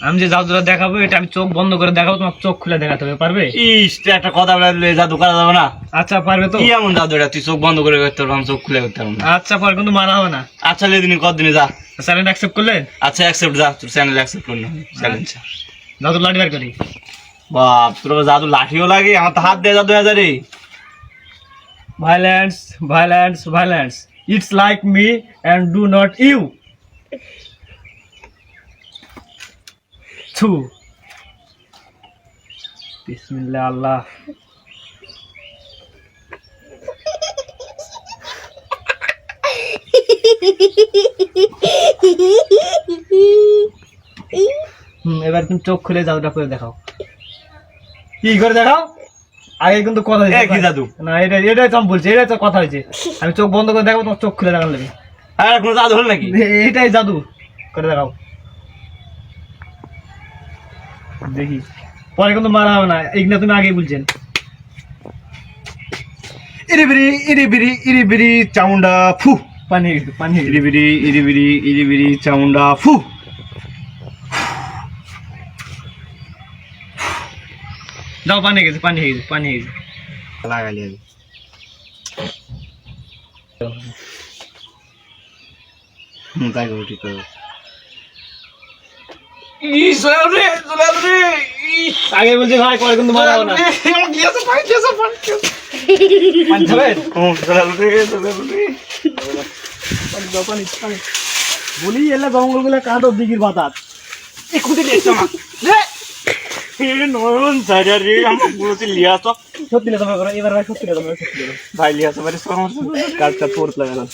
আমি যে জাদুটা দেখাবো এটা আমি চোখ বন্ধ করে দেখাবো, তোমার চোখ খুলে দেখাতে হবে, পারবে? ইস, তুই একটা কথা বলে জাদু করা যাবে না। আচ্ছা পারবে তো? কি এমন জাদু এটা, তুই চোখ বন্ধ করে করতে পারবো, আমি চোখ খুলে করতে পারবো না। আচ্ছা পরে কিন্তু মারা হবে না। আচ্ছা লেদিন কদিনে যা। চ্যালেঞ্জ অ্যাকসেপ্ট করলেন? আচ্ছা অ্যাকসেপ্ট, যা তোর চ্যানেল অ্যাকসেপ্ট করুন চ্যালেঞ্জ। জাদু লাঠি বার করি। বাপ, তোর জাদু লাঠিও লাগে, আমার তো হাত দিয়ে জাদু হয়ে যায় রে। Violence, violence, violence, it's like me and do not you. ছু বিসমিল্লাহ আল্লাহ। এবার তুমি চোখ খুলে জাদুটা করে দেখাও। কি করে দেখাও? আগে কিন্তু কথা হয়েছে। কি জাদু? না এটাই তো আমি বলছি, এটাই তো কথা হয়েছে। আমি চোখ বন্ধ করে দেখাবো, তোমার চোখ খুলে দেখান লাগবে। হ্যাঁ, কোনো জাদু হল নাকি? এটাই জাদু, করে দেখাও দেখি। পরে কিন্তু মারা হবে না, এইগুলা তুমি আগেই বলছেন। ইরিবিরি ইরিবিরি ইরিবিরি চামুন্ডা ফু। পানি হয়ে গেছে, পানি হয়ে গেছে। ইরিবিরি ইরিবিরি ইরিবিরি চামুন্ডা ফু। যাও, পানি হয়ে গেছে, পানি হয়ে গেছে, পানি হয়ে গেছে। লাগালি আমি। তাই করবো, ঠিক করবো। আগে বলছি ভাই, পরে কিন্তু মারা হবে না। পানি খাবেন? বলি এলে জঙ্গল গুলো কাটো দিঘির বাতাস। নয়ন সাইডা রে, আমার বলছি লিয়া তো সত্যি না তোমার এবার ভাই, সত্যি না তোমার, সত্যি না। ভাই লিয়া তো বাড়ি কাজটা ফোর্স লাগালাম।